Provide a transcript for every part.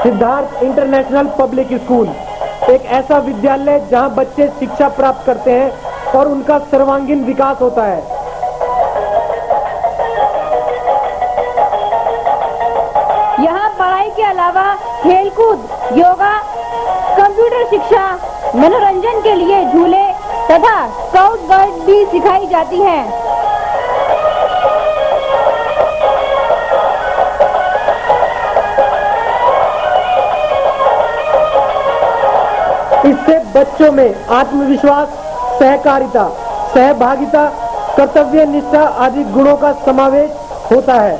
Siddharth international public school एक ऐसा विद्यालय जहां बच्चे शिक्षा प्राप्त करते हैं और उनका सर्वांगीण विकास होता है। यहाँ पढ़ाई के अलावा खेलकूद, योगा, कंप्यूटर शिक्षा, मनोरंजन के लिए झूले तथा स्काउट गाइड भी सिखाई जाती है। इससे बच्चों में आत्मविश्वास, सहकारिता, सहभागिता, कर्तव्य निष्ठा आदि गुणों का समावेश होता है।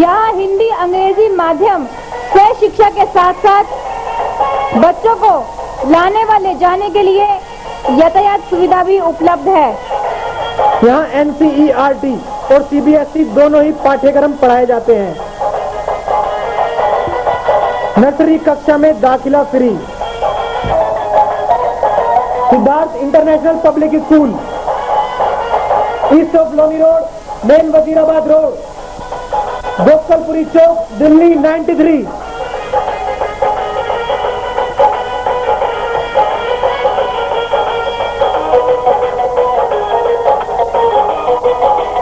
यहाँ हिंदी, अंग्रेजी माध्यम से शिक्षा के साथ साथ बच्चों को लाने व ले जाने के लिए यातायात सुविधा भी उपलब्ध है। यहाँ NCERT और CBSE दोनों ही पाठ्यक्रम पढ़ाए जाते हैं। नर्सरी कक्षा में दाखिला free. Siddharth international public school, east of Loni road, main Wazirabad road, Gopalpuri Chowk, Delhi 93।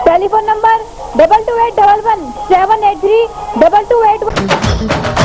Telephone number 2281 783 2281।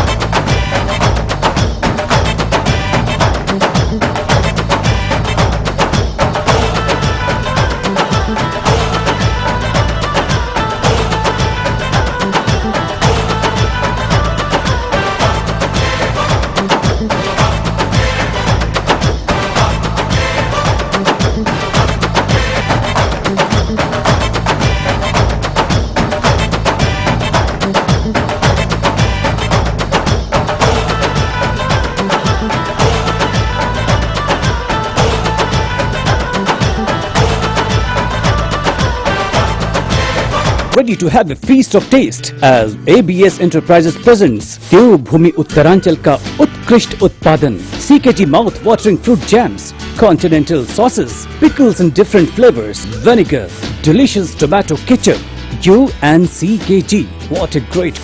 Ready to have a feast of taste as ABS Enterprises presents देवभूमि उत्तरांचल का उत्कृष्ट उत्पादन CKG mouth watering fruit jams, continental sauces, pickles in different flavors, vinegar, delicious tomato ketchup. You and CKG, what a great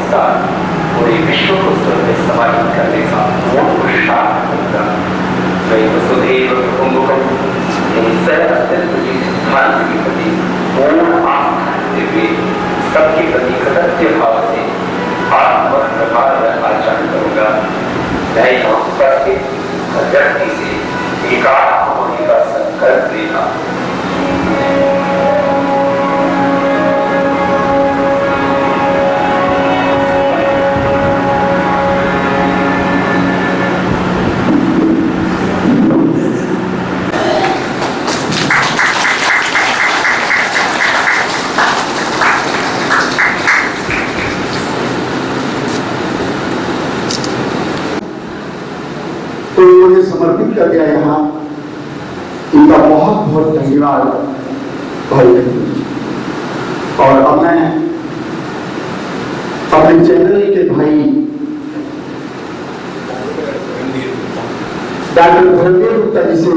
संस्कार पूरे विश्व को स्वर्ग में समाहित करने का मूल पुरुषार्थ होगा। वही वसुधैव कुटुम्बकम अस्तित्व की सिद्धांत के प्रति पूर्ण आस्था रखते हुए सबके प्रति कृतज्ञ भाव से आत्मप्रभाव आचरण करूंगा। मैं उपस्थित व्यक्ति से एकात्म होने का संकल्प लेगा। तो उन्होंने समर्पित कर दिया। यहाँ इनका बहुत बहुत धन्यवाद भाई। और अब मैं अपने चैनल के भाई डॉक्टर धर्मेंद्र गुप्ता जी से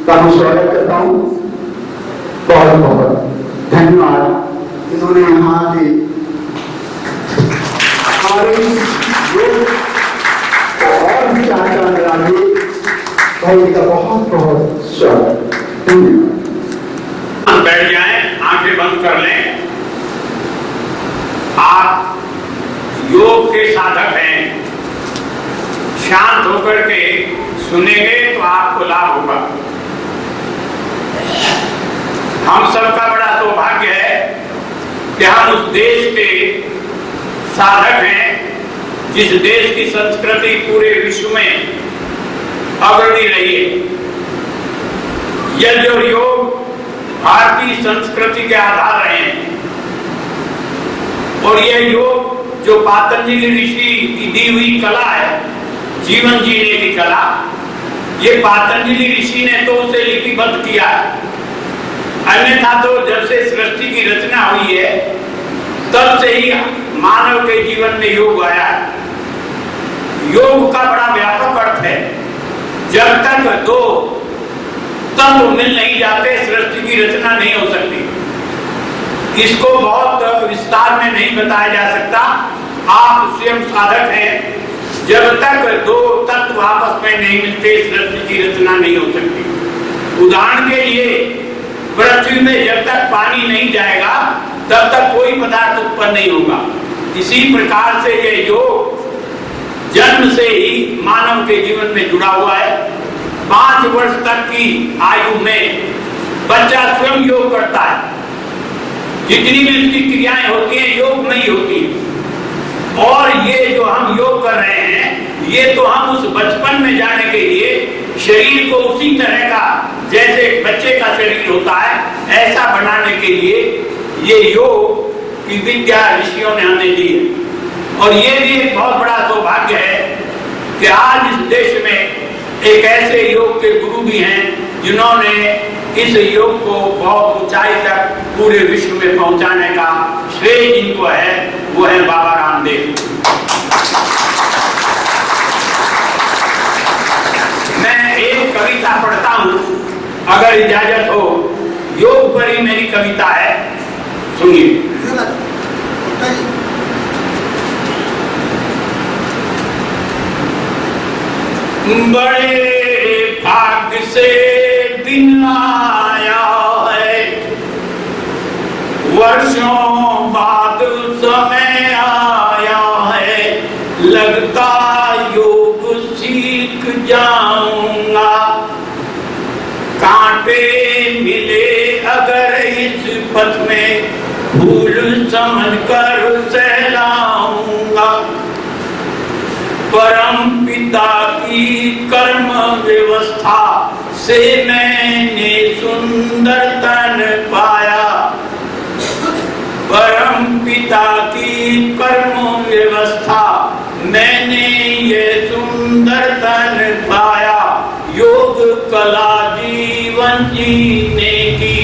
का स्वागत करता हूँ। बहुत बहुत धन्यवाद। इन्होंने यहाँ के हमारे और भी आचार्य राजे भाई का बहुत बहुत स्वागत। बैठ जाएं, आंखें बंद कर लें। आप योग के साधक हैं, शांत होकर के सुनेंगे तो आपको लाभ होगा। हम सबका बड़ा सौभाग्य है कि हम उस देश के साधक हैं जिस देश की संस्कृति पूरे विश्व में अग्रणी रही है। यज्ञ और योग भारतीय संस्कृति के आधार रहे हैं और यह योग जो पातंजलि ऋषि की दी हुई कला है, जीवन जीने की कला, ये पातंजलि ऋषि ने तो उसे लिपिबद्ध किया है। अन्यथा तो जब से सृष्टि की रचना हुई है तब से ही मानव के जीवन में योग आया है। योग का बड़ा व्यापक अर्थ है। जब तक दो तत्व मिल नहीं जाते सृष्टि की रचना नहीं हो सकती। इसको बहुत विस्तार में नहीं बताया जा सकता। आप स्वयं साधक हैं। जब तक दो तत्व आपस में नहीं मिलते सृष्टि की रचना नहीं हो सकती। उदाहरण के लिए पृथ्वी में जब तक पानी नहीं जाएगा तब तक कोई पदार्थ उत्पन्न नहीं होगा। इसी प्रकार से ये योग जन्म से ही मानव के जीवन में जुड़ा हुआ है। 5 वर्ष तक की आयु में बच्चा स्वयं योग करता है। जितनी भी उसकी क्रियाएं होती हैं योग में ही होती है। और ये जो हम योग कर रहे हैं ये तो हम उस बचपन में जाने के लिए शरीर को उसी तरह का जैसे बच्चे का शरीर होता है ऐसा बनाने के लिए ये योग की विद्या ऋषियों ने हमें दी है। और ये भी एक बहुत बड़ा सौभाग्य है कि आज इस देश में एक ऐसे योग के गुरु भी हैं जिन्होंने इस योग को बहुत ऊंचाई तक पूरे विश्व में पहुंचाने का श्रेय जिनको है वो है बाबा रामदेव। मैं एक कविता पढ़ता हूं अगर इजाजत हो। योग पर ही मेरी कविता है, सुनिए। बड़े भाग्य से दिन आया है, वर्षों बाद समय आया है, लगता योग सीख जाऊंगा। कांटे मिले अगर इस पथ में फूल समझ कर सहलाऊंगा। परम पिता की कर्म व्यवस्था से मैंने सुंदर तन पाया। परम पिता की कर्म व्यवस्था मैंने ये सुंदर तन पाया। योग कला जीवन जीने की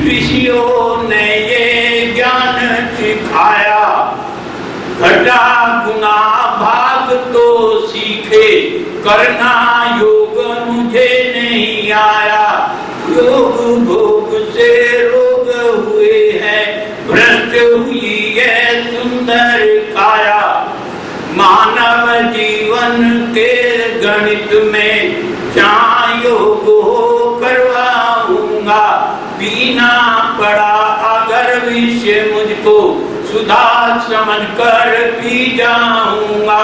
ऋषियों ने ये ज्ञान सिखाया। घटा गुना भाग तो सीखे, करना योग मुझे नहीं आया। योग भोग से रोग हुए हैं, भ्रष्ट हुई है सुंदर काया। गणित में जहाँ योग हो करवाऊंगा, पीना पड़ा अगर विषय मुझको सुधा समझ कर पी जाऊंगा।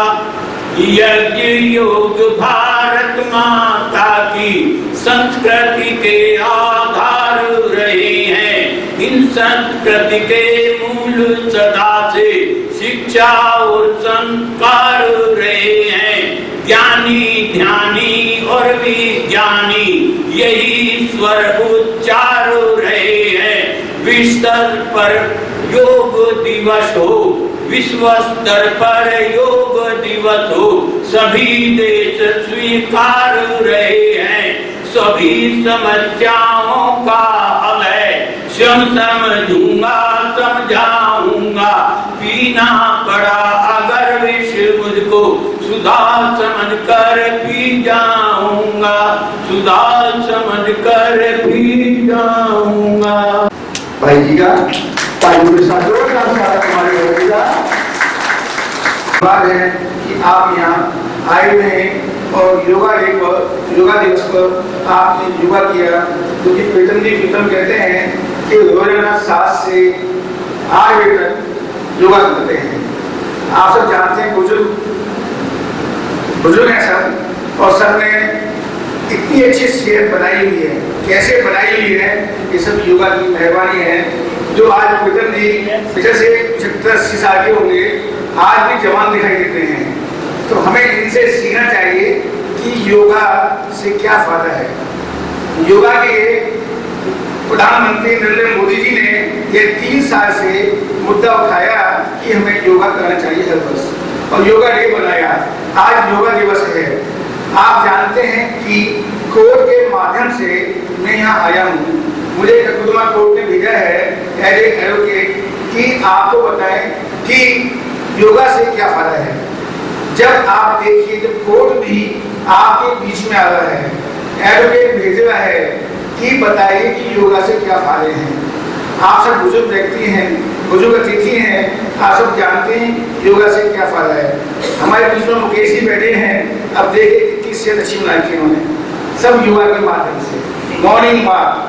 यज्ञ योग भारत माता की संस्कृति के आधार रहे हैं। इन संस्कृति के मूल सदा से शिक्षा और संस्कार रहे हैं। ज्ञानी ध्यानी और विज्ञानी यही स्वर उच्चार रहे हैं। विश्व पर योग दिवस हो, विश्व स्तर पर योग दिवस हो, सभी देश स्वीकार रहे हैं। सभी समस्याओं का हल है, समझूंगा समझाऊंगा। पीना पड़ा अगर विष मुझको सुधा समझ कर पी जाऊंगा, सुधा समझ कर पी जाऊंगा। भाई जी का तालियों के साथ हमारे भाई का बात है कि आप यहाँ आए हुए हैं और योगा दिवस पर आपने योगा किया, क्योंकि पतंजलि प्रीतम कहते हैं कि रोजाना 7 से 8 बजे तक योगा करते हैं। आप सब जानते हैं, बुजुर्ग हैं सब, और सब ने इतनी अच्छी सेहत बनाई हुई है। कैसे बनाई हुई है? ये सब योगा की मेहरबानी है। जो आज पतंजलि पिछले से 75-80 साल के होंगे, आज भी जवान दिखाई देते हैं। तो हमें इनसे सीखना चाहिए कि योगा से क्या फायदा है। योगा के प्रधानमंत्री नरेंद्र मोदी जी ने ये 3 साल से मुद्दा उठाया कि हमें योगा करना चाहिए हर वर्ष, और योगा डे बनाया। आज योगा दिवस है। आप जानते हैं कि कोर्ट के माध्यम से मैं यहाँ आया हूँ। मुझे मुकदमा कोर्ट ने भेजा है एज ए एडवोकेट कि आपको बताएं कि योगा से क्या फायदा है। जब आप देखिए, जब कोर्ट भी आपके बीच में आ रहा है, एडवोकेट भेज रहा है कि बताइए कि योगा से क्या फायदे हैं। आप सब बुजुर्ग व्यक्ति हैं, बुजुर्ग अतिथि हैं, आप सब जानते हैं योगा से क्या फायदा है। हमारे बीच में मुकेश जी बैठे हैं। अब देखिए कितनी सेहत अच्छी बनाई थी इन्होंने, सब योगा के माध्यम से। मॉर्निंग वॉक,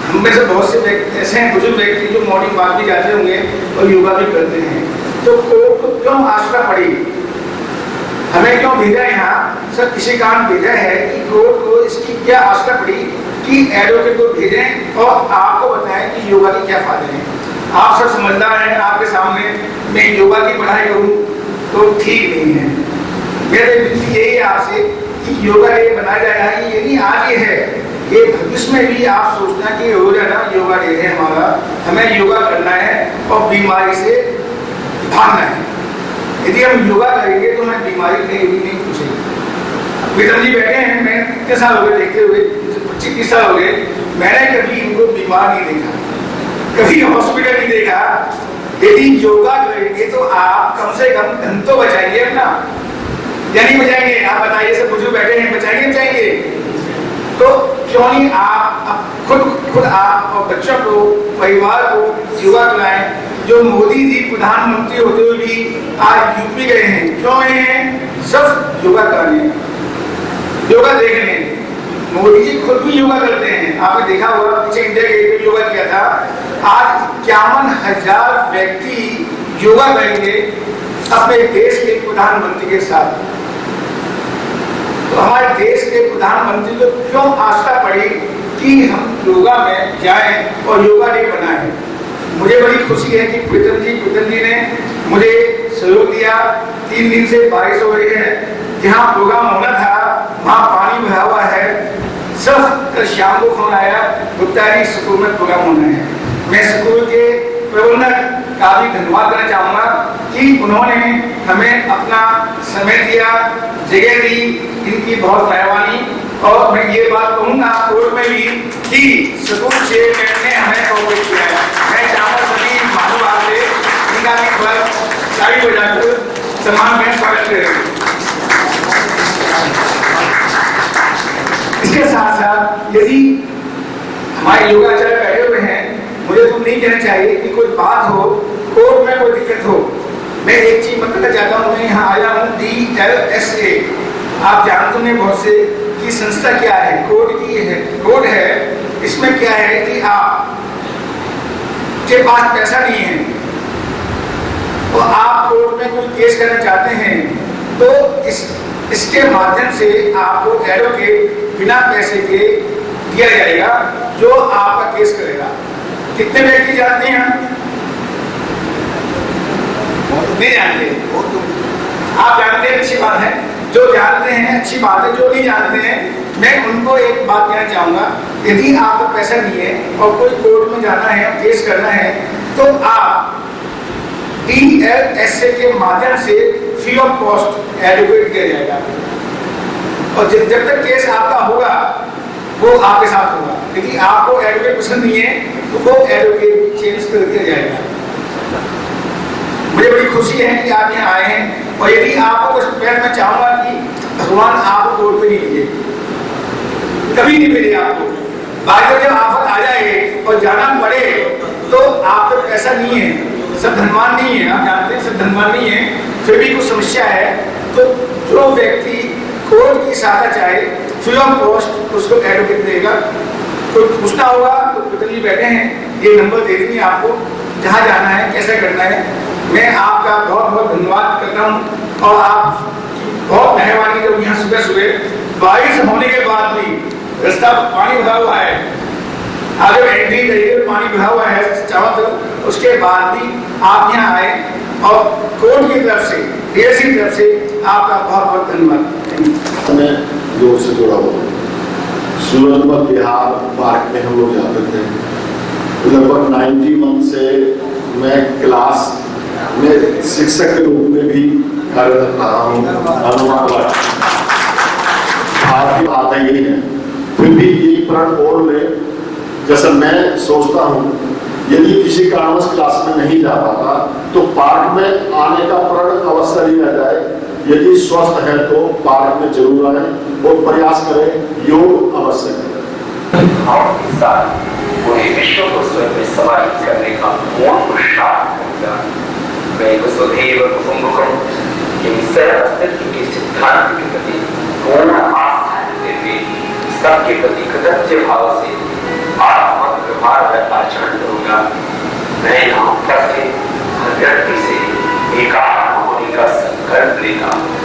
हम में से बहुत से ऐसे हैं बुजुर्ग व्यक्ति जो मॉर्निंग वॉक भी जाते होंगे और योगा भी करते हैं। तो कोर्ट को क्यों आशा पड़ी, हमें क्यों भेजा यहाँ? सर इसी कारण भेजा है कि कोर्ट को इसकी क्या आशा पड़ी कि एडवोकेट को भेजें और आपको बताएं कि योगा के क्या फायदे हैं। आप सब समझदार हैं, आपके सामने मैं योगा की पढ़ाई करूँ तो ठीक नहीं है। मेरी विनती यही है आपसे कि योगा डे बनाया जाएगा। ये नहीं आज ये है, ये भविष्य में भी आप सोचना कि रोजाना योगा डे है हमारा, हमें योगा करना है और बीमारी से भागना है। यदि हम योगा करेंगे तो हमें बीमारी नहीं पूछेगी। पीतम जी बैठे हैं, मैं कितने साल हो गए देखते हुए, 25-30 साल हो गए, मैंने कभी इनको बीमार नहीं देखा, कभी हॉस्पिटल नहीं देखा। यदि योगा करेंगे तो आप कम से कम धन तो बचाएंगे अपना, या नहीं बचाएंगे? आप बताइए, सब बुजुर्ग बैठे हैं, बचाएंगे? तो क्यों नहीं आप खुद आप और बच्चों को, परिवार को योगा कराएं। जो मोदी जी प्रधानमंत्री होते हुए भी आज यूपी गए हैं, क्यों गए हैं? सब योगा करने, योगा देखने। मोदी जी खुद भी योगा करते हैं, आपने देखा होगा, पीछे इंडिया गेट पे योगा किया था। आज 51,000 व्यक्ति योगा करेंगे अपने देश के प्रधानमंत्री के साथ। तो हमारे देश के प्रधानमंत्री को क्यों आशा पड़ी कि हम योगा में जाएं और योगा डे बनाएं। मुझे बड़ी खुशी है कि पीतम जी ने मुझे सहयोग दिया। 3 दिन से बारिश हो रही है, जहाँ प्रोग्राम होना था वहाँ पानी भरा हुआ है। सब कल शाम को फोन आया, गुप्ता जी स्कूल में प्रोग्राम होना है। मैं स्कूल के प्रबंधक का भी धन्यवाद करना चाहूँगा कि उन्होंने हमें अपना समय दिया, जगह दी, इनकी बहुत मेहरबानी। और मैं ये बात कहूँगा कोर्ट में भी कि स्कूल चेयरमैन ने हमें कोऑपरेट किया है। मैं चाहूँगा सभी महानुभाव से इनका भी पर ताली बजाकर सम्मान में स्वागत करेंगे। इसके साथ साथ यदि हमारे योगाचार्य बैठे हुए हैं, मुझे तो नहीं कहना चाहिए कि कोई बात हो, कोर्ट में कोई दिक्कत हो, मैं एक चीज बताना चाहता हूँ। मैं यहाँ आया हूँ DLSA, आप जानते हैं बहुत से कि संस्था क्या है, कोड है। इसमें क्या है कि आप के पास पैसा नहीं है और आप कोर्ट में कोई केस करना चाहते हैं, तो इसके माध्यम से आपको एडवोकेट बिना पैसे के दिया जाएगा जो आपका केस करेगा। कितने व्यक्ति जानते हैं? नहीं जानते? आप जानते हैं, अच्छी बात है। जो जानते हैं अच्छी बात है, जो नहीं जानते हैं मैं उनको एक बात कहना चाहूँगा, यदि आपको पैसा नहीं है और कोई कोर्ट में जाना है, केस करना है, तो आप DLSA के माध्यम से फ्री ऑफ कॉस्ट एडवोकेट किया जाएगा और जब तक केस आपका होगा वो आपके साथ होगा। यदि आपको एडवोकेट पसंद नहीं है तो वो एडवोकेट चेंज कर दिया जाएगा। मुझे बड़ी खुशी है कि आप यहाँ आए हैं और यदि आपको कुछ मैं चाहूँगा कि भगवान आपको कोर्ट में नहीं मिले, कभी नहीं मिले आपको। बाद में जब आफत आ जाए और जाना पड़े तो आपको पैसा नहीं है, सब धनवान नहीं है, आप जानते हैं सब धनवान नहीं है, फिर भी कुछ समस्या है तो जो व्यक्ति कोर्ट की सहायता चाहे फ्री ऑफ कॉस्ट उसको एडवोकेट देगा। कोई पूछना होगा तो पिता जी बैठे हैं, ये नंबर दे देंगे आपको, जहाँ जाना है कैसे करना है। मैं आपका बहुत बहुत धन्यवाद करता हूँ और आप बहुत मेहरबानी जब यहाँ सुबह सुबह बारिश होने के बाद भी रास्ता पानी भरा हुआ है, आगे एंट्री करिए पानी भरा हुआ है चारों तरफ, उसके बाद भी आप यहाँ आए और कोर्ट की तरफ से DLSA की तरफ से आपका बहुत बहुत धन्यवाद। मैं योग से जुड़ा हुआ सूरजमल बिहार पार्क में हम लोग जाते थे। लगभग 91 से मैं क्लास में शिक्षक के रूप में भी कार्यरत रहा हूँ। अनुमान आपकी बात यही है, फिर भी यही प्रण ओढ़ ले। जैसा मैं सोचता हूँ यदि किसी कारणवश क्लास में नहीं जा पाता तो पार्क में आने का प्रण अवश्य लिया जाए। यदि स्वस्थ है तो पार्क में जरूर आए और प्रयास करें, योग अवश्य करें। के साथ पूरे विश्व को स्वयं में समाहित करने का मूल पुरुषार्थ होगा। मैं वसुधैव कुटुम्बकम के अस्तित्व के सिद्धांत के प्रति पूर्ण आस्था देते हुए सबके प्रति कृतज्ञ भाव से आत्मक व्यवहार का आचरण करूंगा। मैं यहाँ पर से हर व्यक्ति से एकात्म होने का संकल्प लेता हूँ।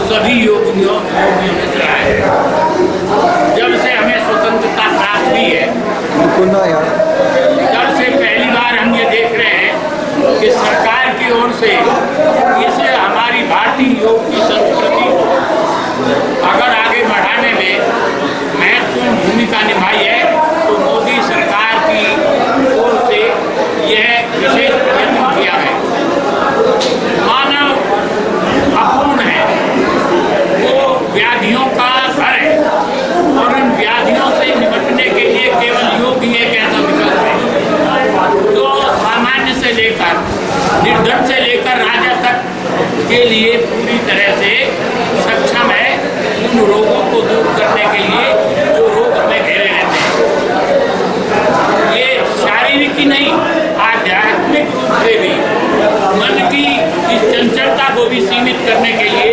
सभी योगियों ने चला है। जब से हमें स्वतंत्रता प्राप्त हुई है तब से पहली बार हम ये देख रहे हैं कि सरकार की ओर से इसे हमारी भारतीय योग की संस्कृति को अगर आगे बढ़ाने में महत्वपूर्ण भूमिका निभाई है तो मोदी सरकार की ओर से यह विशेष प्रयत्न किया है। मानव अपूर्ण है, वो व्याधियों का घर है और इन व्याधियों से निपटने के लिए केवल योग ही एक ऐसा विकल्प है जो सामान्य से लेकर निर्धन से लेकर राजा तक के लिए पूरी तरह से सक्षम है उन रोगों को दूर करने के लिए जो रोग हमें घेरे रहते हैं। ये शारीरिक ही नहीं, आध्यात्मिक रूप से भी मन की इस चंचलता को भी सीमित करने के लिए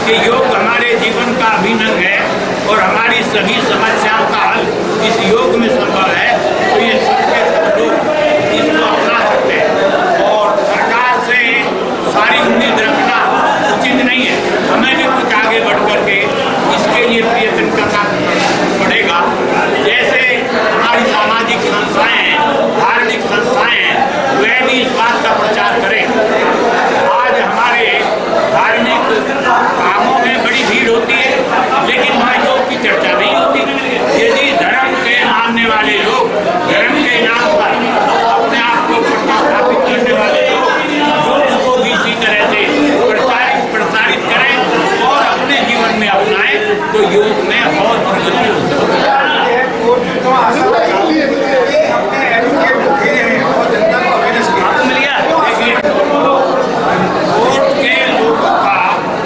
कि योग हमारे जीवन का अभिन्न अंग है और हमारी सभी समस्याओं का हल इस योग में संभव है, तो ये सबके सब लोग इसको अपना सकते हैं। और सरकार से सारी उम्मीद रखना उचित नहीं है, हमें भी कुछ आगे बढ़ करके इसके लिए प्रयत्न करना पड़ेगा। जैसे हमारी सामाजिक संस्थाएं हैं, धार्मिक संस्थाएं हैं, वे भी इस बात का प्रचार करें। आज हमारे धार्मिक कामों में बड़ी भीड़ होती है, लेकिन वहाँ योग की चर्चा नहीं होती। यदि धर्म के मानने वाले लोग धर्म के नाम पर अपने आप को प्रतिस्थापित करने वाले लोग योग को भी इसी तरह से प्रसारित करें और अपने जीवन में अपनाएं, तो योग में बहुत प्रगति हो सकती है।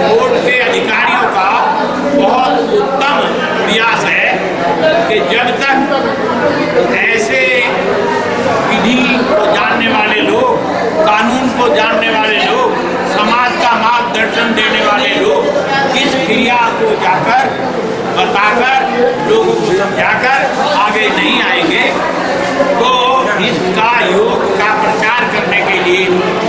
कोर्ट के अधिकारियों का बहुत उत्तम प्रयास है कि जब तक ऐसे विधि को जानने वाले लोग, कानून को जानने वाले लोग, समाज का मार्गदर्शन देने वाले लोग इस क्रिया को जाकर बताकर लोगों को समझाकर आगे नहीं आएंगे, तो इसका योग का प्रचार करने के लिए,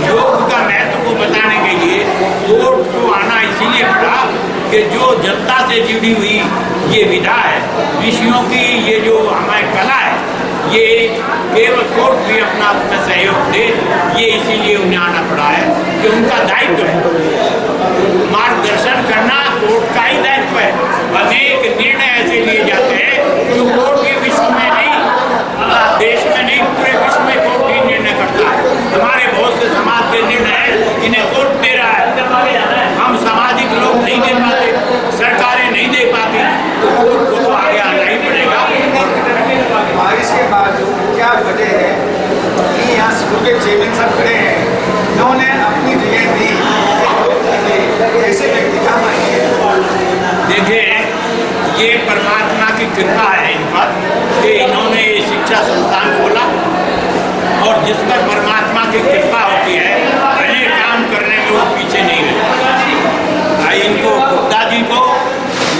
योग का महत्व को बताने के लिए कोर्ट को आना इसीलिए पड़ा कि जो जनता से जुड़ी हुई ये विधा है, ऋषियों की ये जो हमारी कला है, ये केवल कोर्ट भी अपना उसमें सहयोग दे, ये इसीलिए उन्हें आना पड़ा है कि उनका दायित्व है मार्गदर्शन करना, कोर्ट का ही दायित्व है। अनेक निर्णय ऐसे लिए जाते हैं जो कोर्ट के विश्व में नहीं, देश में नहीं, पूरे विश्व में कोर्ट ही निर्णय करता है। हमारे बहुत से समाज के निर्णय इन्हें कोर्ट दे रहा है, हम सामाजिक लोग नहीं दे पाते, सरकारें नहीं दे पाती, तो कोर्ट को तो आगे आना ही पड़ेगा। बारिश के बाद क्या वजह है कि यहाँ स्कूल के चेयरमैन सब खड़े हैं, इन्होंने अपनी जगह दी, ऐसे व्यक्ति काम आएंगे। देखिए, ये परमात्मा की कृपा है इन पर कि इन्होंने ये शिक्षा संस्थान खोला, और जिस पर परमात्मा की कृपा होती है पहले काम करने में वो पीछे नहीं रहता। इनको गुप्ता जी को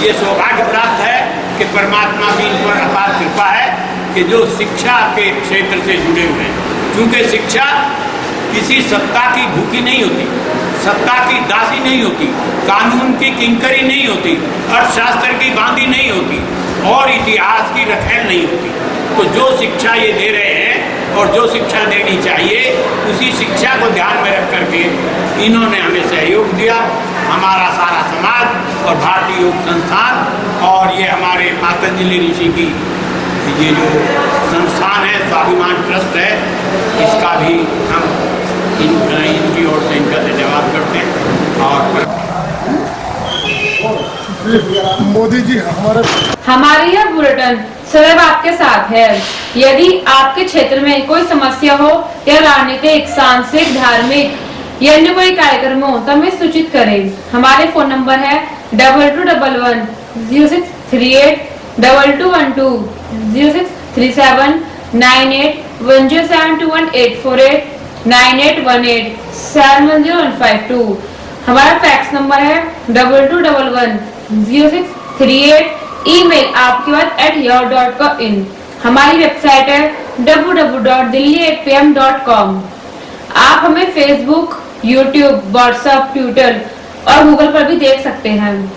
ये सौभाग्य प्राप्त है कि परमात्मा की इन पर अपार कृपा है कि जो शिक्षा के क्षेत्र से जुड़े हुए हैं। क्योंकि शिक्षा किसी सत्ता की भूखी नहीं होती, सत्ता की दासी नहीं होती, कानून की किंकरी नहीं होती, अर्थशास्त्र की बांधी नहीं होती और इतिहास की रखेल नहीं होती। तो जो शिक्षा ये दे रहे हैं और जो शिक्षा देनी चाहिए, उसी शिक्षा को ध्यान में रख करके इन्होंने हमें सहयोग दिया, हमारा सारा समाज और भारतीय योग संस्थान, और ये हमारे पातंजलि ऋषि की ये जो संस्थान है, स्वाभिमान ट्रस्ट है, इसका भी हम इनकी ओर से इनका धन्यवाद करते हैं। और मोदी जी हमारे यह बुलेटिन सदैव आपके साथ है। यदि आपके क्षेत्र में कोई समस्या हो या राजनीतिक, सांस्कृतिक, धार्मिक या अन्य कोई कार्यक्रम हो तो हमें सूचित करें। हमारे फोन नंबर है 2211 0638 2212 0637 98 10721848 9818 71052। हमारा फैक्स नंबर है 2211 0638। ईमेल आपकी बात @yahoo.in। हमारी वेबसाइट है www.delhi8pm.com। आप हमें फेसबुक, यूट्यूब, व्हाट्सएप, ट्विटर और गूगल पर भी देख सकते हैं।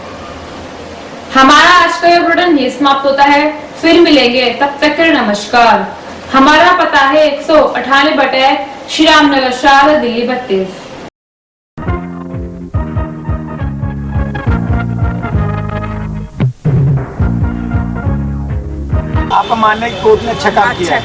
हमारा आज का यह बुलेटिन यहीं समाप्त होता है। फिर मिलेंगे, तब तक के लिए नमस्कार। हमारा पता है 198 श्री राम नगर, शाहबाद, दिल्ली 32। आपका मानना है कि कोर्ट ने अच्छा काम किया है?